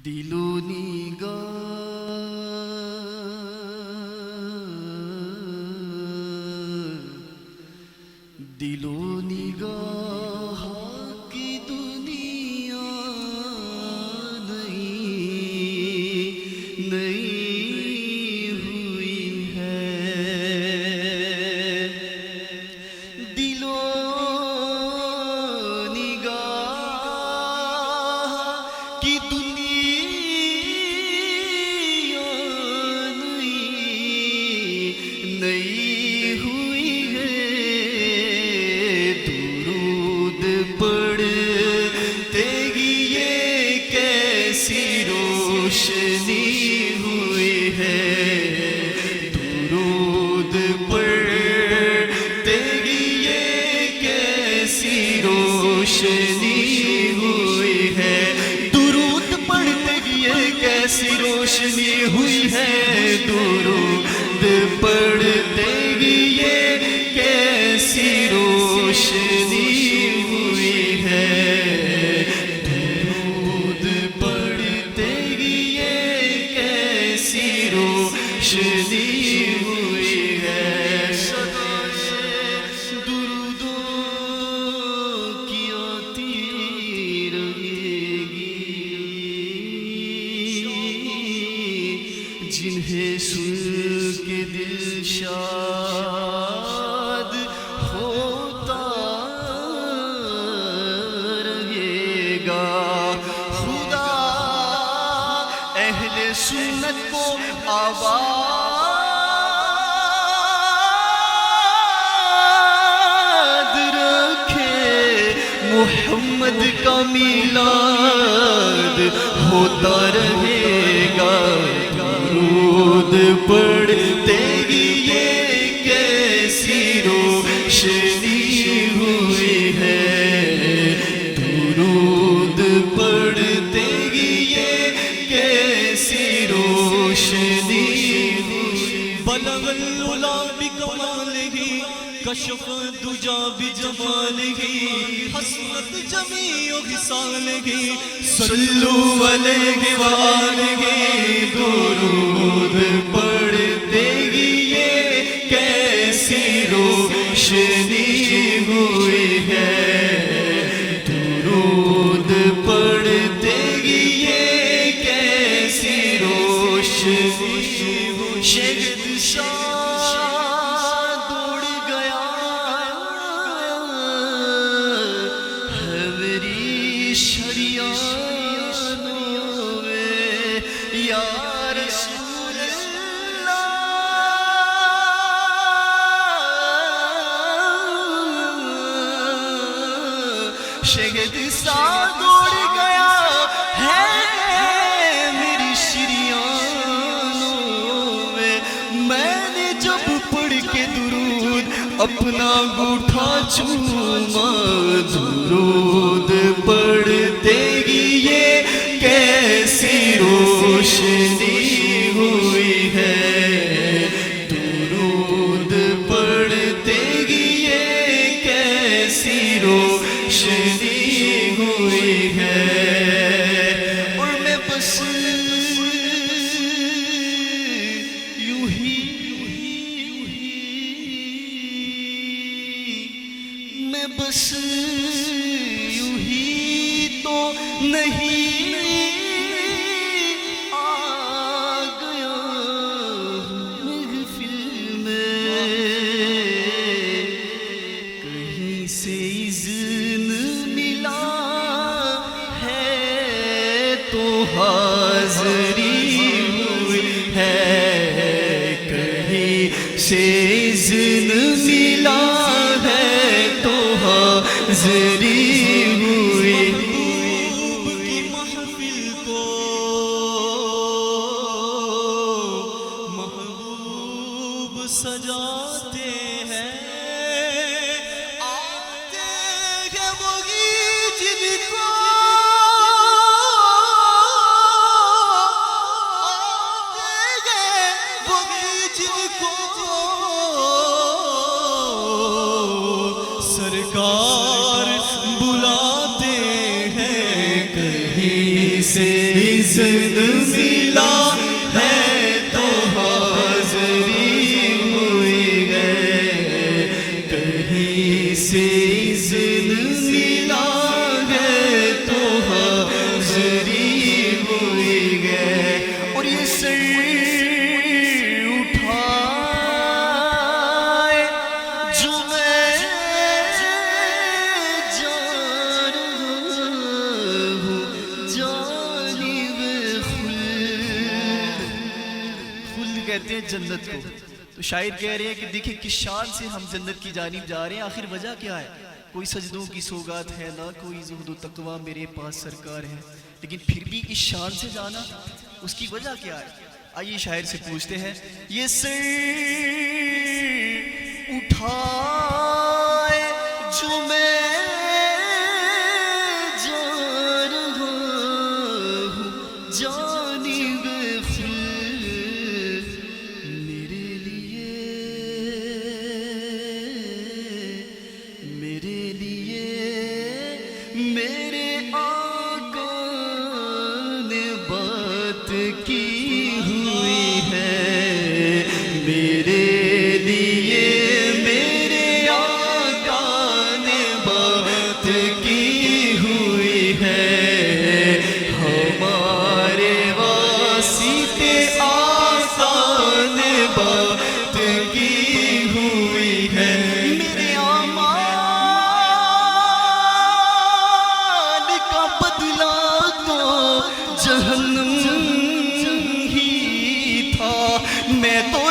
دل و نگاه دل و نگاہ کی دنیا نئی ہوئی ہے دل و نگاہ کی دنیا نئی ہوئی ہے درود پڑھتے ہی یہ کیسی روشنی ہوئی ہے درود پڑھتے ہی یہ کیسی روشنی ہوئی ہے درود پڑھتے ہی یہ کیسی روشنی ہوئی ہے درود پڑھتے ہی یہ کیسی روشنی ہوئی ہے درود پڑھتے ہی یہ کیسی روشنی ہوئی ہے درودوں کی آتی رہے گی جنہیں سن کے دل شاد ہوتا رہے گا خدا اہل سنت کو آباد رکھے محمد کا میلاد ہوتا رہے گا درود پڑھتے ہی یہ کیسی روشنی ہوئی ہے درود پڑھتے ہی یہ کیسی روشنی ہوئی بلغ العلا بکمالہ کشف الدجا بجمالہ حسنت جمیع خصالہ صلو علیہ وآلہ درود پڑھتے ہی یہ کیسی روشنی ہوئی ہے درود پڑھتے ہی یہ کیسی روشنی شہد شاد اڑ گیا ہے میری شریانوں میں یا رسول اللہ شہد ساد اڑ گیا ہے میری شریانوں میں نے جب پڑھ کے درود اپنا گوٹھا چوما درود پڑھتے ہی یہ کیسی روشنی ہوئی ہے درود پڑھتے ہی یہ کیسی روشنی ہوئی ہے اور میں بس میں بس یوں ہی تو نہیں آ گیا محفل میں کہیں سے اذن ملا ہے تو حاضری ہوئی ہے کہیں سے اذن ملا حاضری ہوئی محبوب کی محفل کو محبوب سجاتے ہیں آتے ہیں وہی جن کو آتے ہیں وہی جن کو سرکار بلاتے ہیں کہیں سے اذن ملا ہے تو حاضری ہوئی ہے، کہیں سے اذن ملا ہے تو حاضری ہوئی ہے۔ اور یہ سر اٹھائے جو میں جا رہا ہوں جانب خلد کہتے ہیں جنت کو۔ تو شاعر کہہ رہے ہیں کہ دیکھیں کس شان سے ہم جنت کی جانب جا رہے ہیں، آخر وجہ کیا ہے؟ کوئی سجدوں کی سوگات ہے نہ کوئی زہد و تقویٰ میرے پاس سرکار ہے، لیکن پھر بھی اس شان سے جانا اس کی وجہ کیا ہے؟ آئیے شاعر سے پوچھتے ہیں، یہ سر اٹھائے جو میں جا رہا ہوں جانب خلد، میرے لیے میرے آقا نے بات کی ہوئی ہے، میرے لیے میرے آقا نے بات کی ہوئی ہے، ہمارے واسطے آقا نے بات کی ہوئی ہے، میرے اعمال کا بدلہ تو جہنم ہی تھا، میں تو